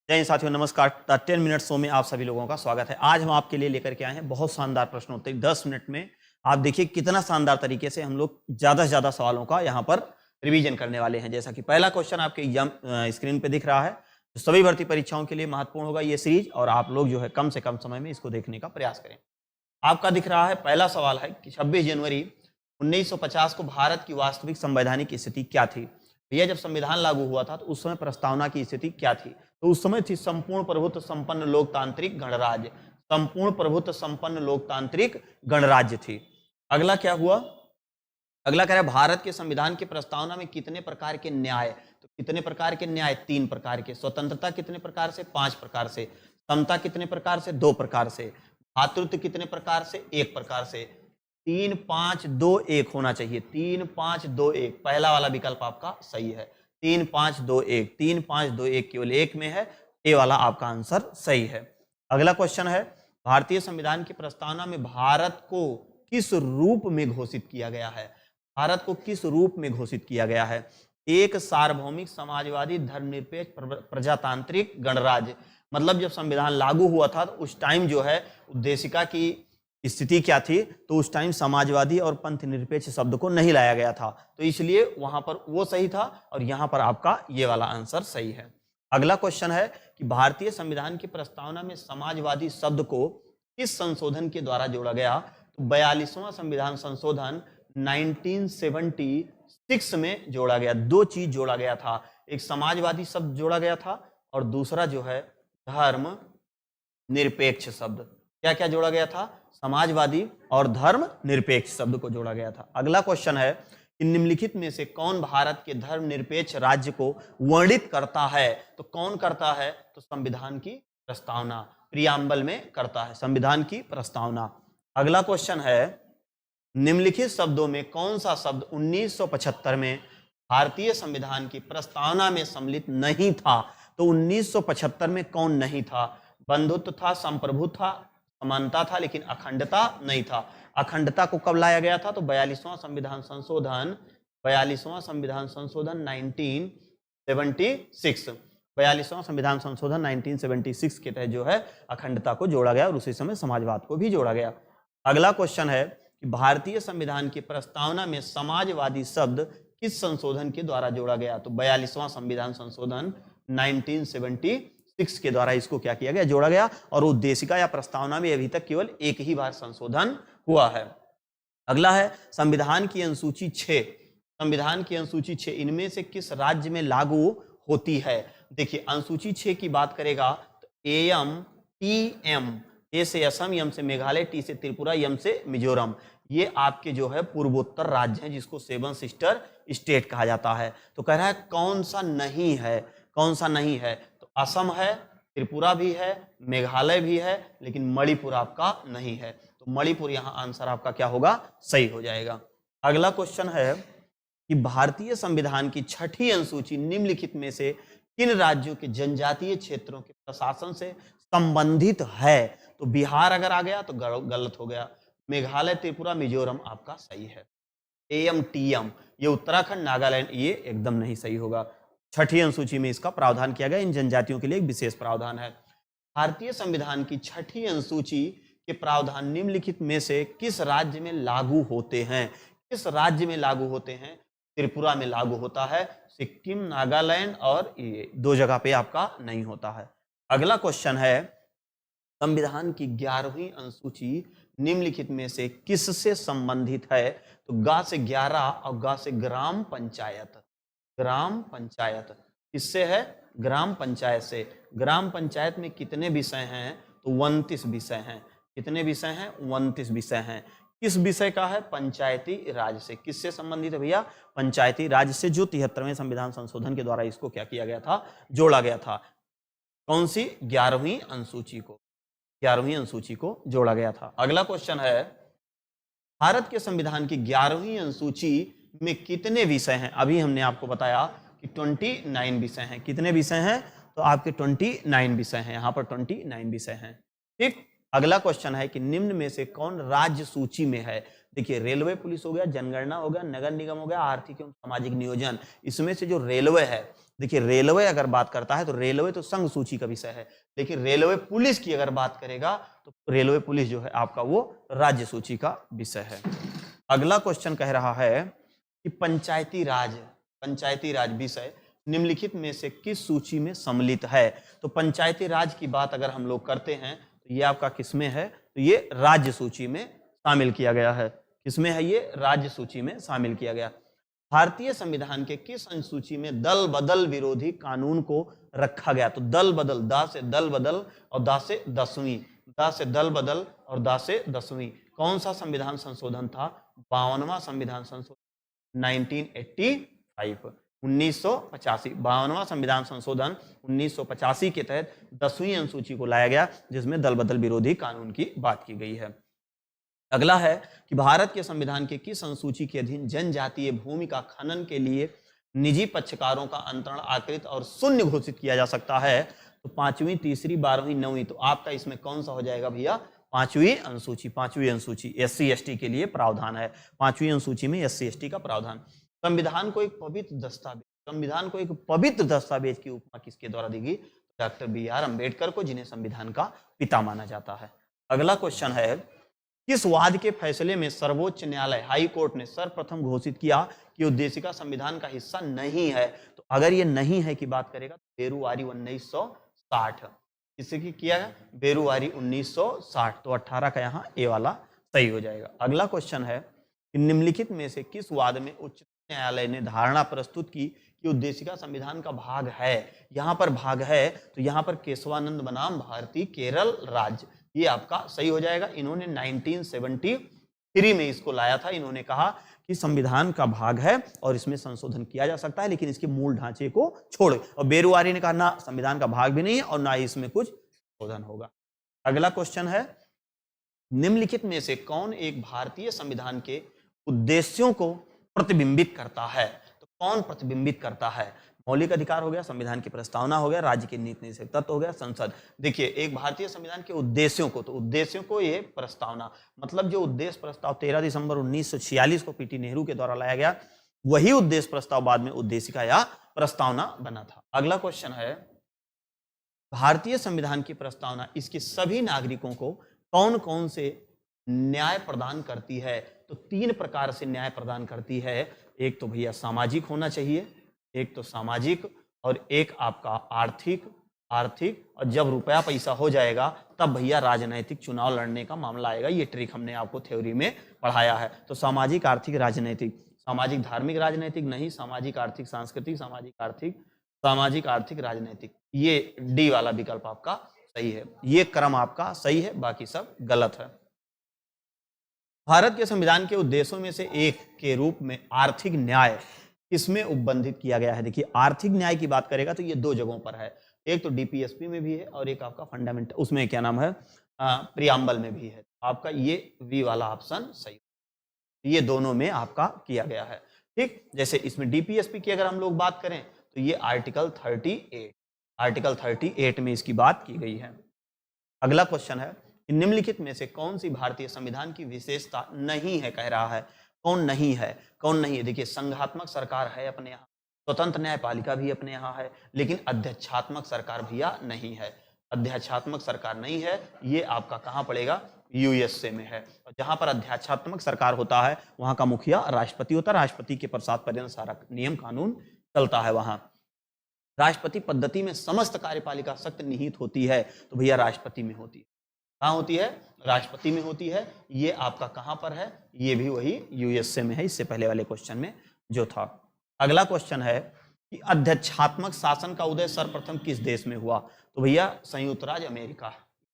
जय हिंद साथियों, नमस्कार। द 10 मिनट शो में आप सभी लोगों का स्वागत है। आज हम आपके लिए लेकर के आए हैं बहुत शानदार प्रश्नोत्तरी। 10 मिनट में आप देखिए कितना शानदार तरीके से हम लोग ज्यादा से ज्यादा सवालों का यहाँ पर रिवीजन करने वाले हैं। जैसा कि पहला क्वेश्चन आपके एग्जाम स्क्रीन पे दिख रहा है, तो सभी भर्ती परीक्षाओं के लिए महत्वपूर्ण होगा ये सीरीज, और आप लोग जो है कम से कम समय में इसको देखने का प्रयास करें। आपका दिख रहा है पहला सवाल है कि 26 जनवरी 1950 को भारत की वास्तविक संवैधानिक स्थिति क्या थी। भैया, जब संविधान लागू हुआ था तो उस समय प्रस्तावना की स्थिति क्या थी? तो उस समय थी संपूर्ण प्रभुत्व संपन्न लोकतांत्रिक गणराज्य। संपूर्ण प्रभुत्व संपन्न लोकतांत्रिक गणराज्य थी। अगला क्या हुआ? अगला कह रहा है भारत के संविधान की प्रस्तावना में कितने प्रकार के न्याय, तो कितने प्रकार के न्याय? 3 प्रकार के। स्वतंत्रता कितने प्रकार से? 5 प्रकार से। समता कितने प्रकार से? 2 प्रकार से। भातृत्व कितने प्रकार से? 1 प्रकार से। 3, 5, 2, 1 होना चाहिए। 3, 5, 2, 1 पहला वाला विकल्प आपका सही है। 3, 5, 2, 1 3, 5, 2, 1 केवल 1 में है, ए वाला आपका आंसर सही है। अगला क्वेश्चन है भारतीय संविधान की प्रस्तावना में भारत को किस रूप में घोषित किया गया है? भारत को किस रूप में घोषित किया गया है? एक सार्वभौमिक समाजवादी धर्मनिरपेक्ष प्रजातांत्रिक गणराज्य। मतलब जब संविधान लागू हुआ था तो उस टाइम जो है उद्देशिका की स्थिति क्या थी? तो उस टाइम समाजवादी और पंथ निरपेक्ष शब्द को नहीं लाया गया था, तो इसलिए वहां पर वो सही था और यहां पर आपका ये वाला आंसर सही है। अगला क्वेश्चन है कि भारतीय संविधान की प्रस्तावना में समाजवादी शब्द को किस संशोधन के द्वारा जोड़ा गया? तो 42वां संविधान संशोधन 1976 में जोड़ा गया। 2 चीज जोड़ा गया था, एक समाजवादी शब्द जोड़ा गया था और दूसरा जो है धर्म निरपेक्ष शब्द। क्या क्या जोड़ा गया था? समाजवादी और धर्म निरपेक्ष शब्द को जोड़ा गया था। अगला क्वेश्चन है कि निम्नलिखित में से कौन भारत के धर्म निरपेक्ष राज्य को वर्णित करता है? तो कौन करता है? तो संविधान की प्रस्तावना, प्रियम्बल में करता है संविधान की प्रस्तावना। अगला क्वेश्चन है निम्नलिखित शब्दों में कौन सा शब्द 1975 में भारतीय संविधान की प्रस्तावना में सम्मिलित नहीं था? तो 1975 में कौन नहीं था? बंधुत्व था, संप्रभु था, समानता था, लेकिन अखंडता नहीं था। अखंडता को कब लाया गया था? तो 42वां संविधान संशोधन 1976 42वां संविधान संशोधन 1976 के तहत जो है अखंडता को जोड़ा गया और उसी समय समाजवाद को भी जोड़ा गया। अगला क्वेश्चन है कि भारतीय संविधान की प्रस्तावना में समाजवादी शब्द किस संशोधन के द्वारा जोड़ा गया? तो 42वां संविधान संशोधन 1976 के द्वारा इसको क्या किया गया? जोड़ा गया। और उद्देशिका या प्रस्तावना में अभी तक केवल एक ही बार संशोधन हुआ है। अगला है संविधान की अनुसूची 6। संविधान की अनुसूची 6 इनमें से किस राज्य में लागू होती है? देखिए, अनुसूची 6 की बात करेगा तो एम, टी, एम, ए से असम, एम से मेघालय, टी से त्रिपुरा, एम से मिजोरम, ये आपके जो है पूर्वोत्तर राज्य हैं जिसको 7 सिस्टर स्टेट कहा जाता है। तो कह रहा है कौन सा नहीं है? कौन सा नहीं है? तो असम है, त्रिपुरा भी है, मेघालय भी है, लेकिन मणिपुर आपका नहीं है। तो मणिपुर यहां आंसर आपका क्या होगा? सही हो जाएगा। अगला क्वेश्चन है कि भारतीय संविधान की 6ठी अनुसूची निम्नलिखित में से किन राज्यों के जनजातीय क्षेत्रों के प्रशासन से संबंधित है? तो बिहार अगर आ गया तो गलत हो गया। मेघालय, त्रिपुरा, मिजोरम आपका सही है। एम, टीएम ये उत्तराखंड, नागालैंड ये एकदम नहीं सही होगा। 6ठी अनुसूची में इसका प्रावधान किया गया। इन जनजातियों के लिए एक विशेष प्रावधान है। भारतीय संविधान की 6ठी अनुसूची के प्रावधान निम्नलिखित में से किस राज्य में लागू होते हैं? किस राज्य में लागू होते हैं? त्रिपुरा में लागू होता है। सिक्किम, नागालैंड और ये 2 जगह पे आपका नहीं होता है। अगला क्वेश्चन है संविधान की 11वीं अनुसूची निम्नलिखित में से किससे संबंधित है? तो गा से 11 और गा से ग्राम पंचायत। ग्राम पंचायत किससे है? ग्राम पंचायत से। ग्राम पंचायत में कितने विषय हैं? तो 29 विषय हैं। कितने विषय हैं? 29 विषय हैं। किस विषय का है? पंचायती राज से। किससे संबंधित है भैया? पंचायती राज से, जो 73वें संविधान संशोधन के द्वारा इसको क्या किया गया था? जोड़ा गया था। कौन सी? 11वीं अनुसूची को। 11वीं अनुसूची को जोड़ा गया था। अगला क्वेश्चन है भारत के संविधान की 11वीं अनुसूची में कितने विषय हैं? अभी हमने आपको बताया कि 29 विषय हैं। कितने विषय हैं? तो आपके 29 विषय हैं। यहां पर 29 विषय हैं। ठीक। अगला क्वेश्चन है कि निम्न में से कौन राज्य सूची में है? देखिए, रेलवे पुलिस हो गया, जनगणना हो गया, नगर निगम हो गया, आर्थिक एवं सामाजिक नियोजन। इसमें से जो रेलवे है देखिए रेलवे अगर बात करता है तो रेलवे तो संघ सूची का विषय है, लेकिन रेलवे पुलिस की अगर बात करेगा तो रेलवे पुलिस जो है आपका वो राज्य सूची का विषय है। अगला क्वेश्चन कह रहा है कि पंचायती राज विषय निम्नलिखित में से किस सूची में सम्मिलित है। तो पंचायती राज की बात अगर हम लोग करते हैं तो ये आपका किसमें है, तो ये राज्य सूची में शामिल किया गया है। किसमें है ये, राज्य सूची में शामिल किया गया। भारतीय संविधान के किस अनुसूची में दल बदल विरोधी कानून को रखा गया। तो दल बदल, दा से दल बदल और दा से दसवीं, दा से दल बदल और दा से दसवीं, कौन सा संविधान संशोधन था, 52वां संविधान संशोधन 1985, 1985, 52वां संविधान संशोधन 1985 के तहत 10वीं अनुसूची को लाया गया, जिसमें दल बदल विरोधी कानून की बात की गई है। अगला है कि भारत के संविधान के किस अनुसूची के अधीन जनजातीय भूमि का खनन के लिए निजी पक्षकारों का अंतरण आकृत और शून्य घोषित किया जा सकता है। तो 5वीं, तीसरी, 12वीं, 9वीं, तो आपका इसमें कौन सा हो जाएगा भैया, 5वीं अनुसूची। 5वीं अनुसूची SC ST के लिए प्रावधान है, 5वीं अनुसूची में SC ST का प्रावधान। संविधान को एक पवित्र दस्तावेज, संविधान को एक पवित्र दस्तावेज की उपमा किसके द्वारा दी गई, डॉक्टर BR अम्बेडकर को, जिन्हें संविधान का पिता माना जाता है। अगला क्वेश्चन है, किस वाद के फैसले में सर्वोच्च न्यायालय हाई कोर्ट ने सर्वप्रथम घोषित किया कि उद्देशिका संविधान का हिस्सा नहीं है। तो अगर ये नहीं है की बात करेगा तो बेरुवारी 1960, किससे की किया है, बेरुवारी 1960, तो 18 का यहाँ ए वाला सही हो जाएगा। अगला क्वेश्चन है कि निम्नलिखित में से किस वाद में उच्च न्यायालय ने धारणा प्रस्तुत की कि उद्देशिका संविधान का भाग है। यहाँ पर भाग है तो यहाँ पर केशवानंद बनाम भारती केरल राज्य, ये आपका सही हो जाएगा। इन्होंने 1973 में इसको लाया था। इन्होंने कहा कि संविधान का भाग है और इसमें संशोधन किया जा सकता है, लेकिन इसके मूल ढांचे को छोड़, और बेरुवारी ने कहा ना, संविधान का भाग भी नहीं है और ना ही इसमें कुछ संशोधन होगा। अगला क्वेश्चन है, निम्नलिखित में से कौन एक भारतीय संविधान के उद्देश्यों को प्रतिबिंबित करता है। तो कौन प्रतिबिंबित करता है, मौलिक अधिकार हो गया, संविधान की प्रस्तावना हो गया, राज्य के नीति निषेध तत्व हो गया, संसद। देखिए एक भारतीय संविधान के उद्देश्यों को, तो उद्देश्यों को ये प्रस्तावना, मतलब जो उद्देश्य प्रस्ताव 13 दिसंबर 1946 को पीटी नेहरू के द्वारा लाया गया, वही उद्देश्य प्रस्ताव बाद में उद्देशिका या प्रस्तावना बना था। अगला क्वेश्चन है, भारतीय संविधान की प्रस्तावना इसके सभी नागरिकों को कौन कौन से न्याय प्रदान करती है। तो 3 प्रकार से न्याय प्रदान करती है। एक तो भैया सामाजिक होना चाहिए, एक तो सामाजिक, और एक आपका आर्थिक, और जब रुपया पैसा हो जाएगा तब भैया राजनीतिक चुनाव लड़ने का मामला आएगा। ये ट्रिक हमने आपको थ्योरी में पढ़ाया है। तो सामाजिक, आर्थिक, राजनीतिक, सामाजिक धार्मिक राजनीतिक नहीं, सामाजिक आर्थिक सांस्कृतिक, सामाजिक आर्थिक राजनीतिक, ये डी वाला विकल्प आपका सही है। ये क्रम आपका सही है, बाकी सब गलत है। भारत के संविधान के उद्देश्यों में से एक के रूप में आर्थिक न्याय किसमें उपबंधित किया गया है। देखिए आर्थिक न्याय की बात करेगा तो ये 2 जगहों पर है, एक तो DPSP में भी है और एक आपका फंडामेंटल, उसमें क्या नाम है, प्रियम्बल में भी है। आपका ये वी वाला ऑप्शन सही, ये दोनों में आपका किया गया है। ठीक, जैसे इसमें DPSP की अगर हम लोग बात करें तो ये आर्टिकल 38 में इसकी बात की गई है। अगला क्वेश्चन है, निम्नलिखित में से कौन सी भारतीय संविधान की विशेषता नहीं है, कह रहा है कौन नहीं है, कौन नहीं है। देखिए संघात्मक सरकार है अपने यहाँ, स्वतंत्र न्यायपालिका भी अपने यहाँ है, लेकिन अध्यक्षात्मक सरकार भैया नहीं है। अध्यक्षात्मक सरकार नहीं है, ये आपका कहाँ पड़ेगा, USA में है। और जहां पर अध्यक्षात्मक सरकार होता है वहां का मुखिया राष्ट्रपति होता है, राष्ट्रपति के प्रसाद पर्यंत सारा नियम कानून चलता है। वहां राष्ट्रपति पद्धति में समस्त कार्यपालिका शक्ति निहित होती है, तो भैया राष्ट्रपति में होती है। कहाँ होती है, राष्ट्रपति में होती है। ये आपका कहां पर है, ये भी वही USA में है, इससे पहले वाले क्वेश्चन में जो था। अगला क्वेश्चन है कि अध्यक्षात्मक शासन का उदय सर्वप्रथम किस देश में हुआ। तो भैया संयुक्त राज्य America,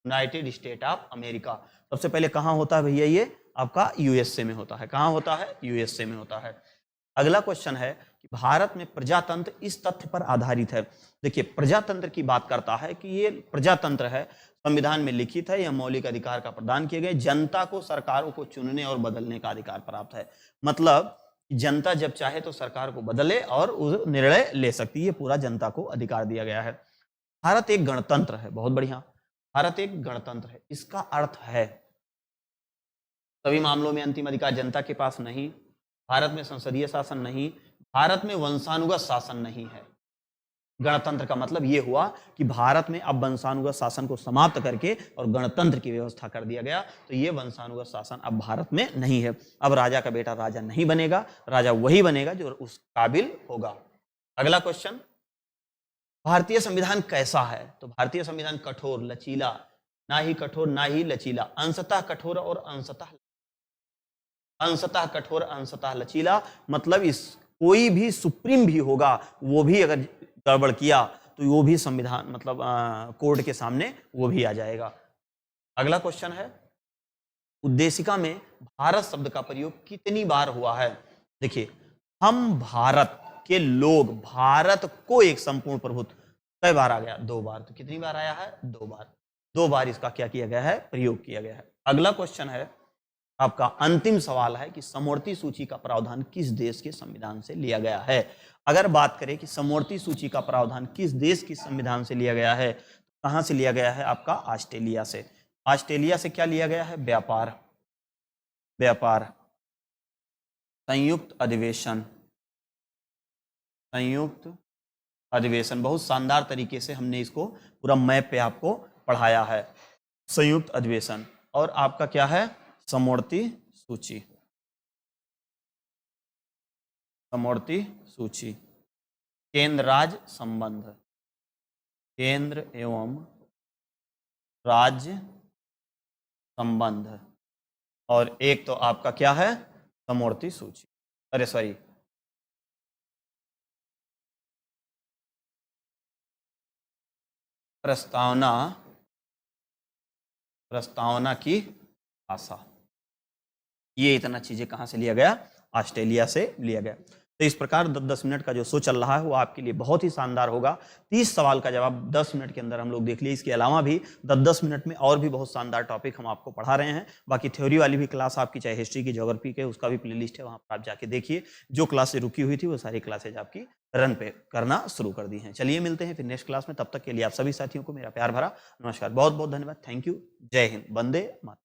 United state of America. सबसे पहले कहां होता है भैया, ये आपका USA में होता है। कहां होता है, USA में होता है। अगला क्वेश्चन है कि भारत में प्रजातंत्र इस तथ्य पर आधारित है। देखिए प्रजातंत्र की बात करता है कि ये प्रजातंत्र है, संविधान में लिखित है, यह मौलिक अधिकार का प्रदान किए गए, जनता को सरकारों को चुनने और बदलने का अधिकार प्राप्त है। मतलब जनता जब चाहे तो सरकार को बदले और उस निर्णय ले सकती है, ये पूरा जनता को अधिकार दिया गया है। भारत एक गणतंत्र है, बहुत बढ़िया, भारत एक गणतंत्र है। इसका अर्थ है सभी मामलों में अंतिम अधिकार जनता के पास नहीं, भारत में संसदीय शासन नहीं, भारत में वंशानुगत शासन नहीं है। गणतंत्र का मतलब ये हुआ कि भारत में अब वंशानुगत शासन को समाप्त करके और गणतंत्र की व्यवस्था कर दिया गया। तो ये वंशानुगत शासन अब भारत में नहीं है। अब राजा का बेटा राजा नहीं बनेगा, राजा वही बनेगा जो उस काबिल होगा। अगला क्वेश्चन, भारतीय संविधान कैसा है? तो भारतीय संविधान कठोर, लचीला, ना ही कठोर ना ही लचीला, अंशतः कठोर और अंशतः कठोर अंशतः लचीला। मतलब इस कोई भी सुप्रीम भी होगा वो भी अगर गड़बड़ किया तो वो भी संविधान मतलब कोर्ट के सामने वो भी आ जाएगा। अगला क्वेश्चन है, उद्देशिका में भारत शब्द का प्रयोग कितनी बार हुआ है? देखिए, हम भारत के लोग, भारत को एक संपूर्ण प्रभुत्व, कई बार आ गया? 2 बार। तो कितनी बार आया है? 2 बार। 2 बार इसका क्या किया गया है? प्रयोग किया गया है। अगला क्वेश्चन है, आपका अंतिम सवाल है कि समवर्ती सूची का प्रावधान किस देश के संविधान से लिया गया है? अगर बात करें कि समवर्ती सूची का प्रावधान किस देश के संविधान से लिया गया है, कहां से लिया गया है? आपका ऑस्ट्रेलिया से। ऑस्ट्रेलिया से क्या लिया गया है? व्यापार, व्यापार, संयुक्त अधिवेशन, संयुक्त अधिवेशन। बहुत शानदार तरीके से हमने इसको पूरा मैप पे आपको पढ़ाया है। संयुक्त अधिवेशन और आपका क्या है? समवर्ती सूची, समवर्ती सूची, केंद्र राज्य संबंध, केंद्र एवं राज्य संबंध। और एक तो आपका क्या है? समवर्ती सूची, अरे सॉरी, प्रस्तावना, प्रस्तावना की भाषा। ये इतना चीजें कहां से लिया गया? ऑस्ट्रेलिया से लिया गया। तो इस प्रकार 10 मिनट का जो शो चल रहा है वो आपके लिए बहुत ही शानदार होगा। 30 सवाल का जवाब 10 मिनट के अंदर हम लोग देख लिए। इसके अलावा भी 10 मिनट में और भी बहुत शानदार टॉपिक हम आपको पढ़ा रहे हैं। बाकी थ्योरी वाली भी क्लास आपकी, चाहे हिस्ट्री की, ज्योग्राफी के, उसका भी प्लेलिस्ट है, वहां पर आप जाके देखिए। जो क्लासेज रुकी हुई थी वो सारी क्लासेज आपकी रन पे करना शुरू कर दी हैं। चलिए मिलते हैं फिर नेक्स्ट क्लास में। तब तक के लिए आप सभी साथियों को मेरा प्यार भरा नमस्कार, बहुत बहुत धन्यवाद, थैंक यू, जय हिंद, वंदे मातरम।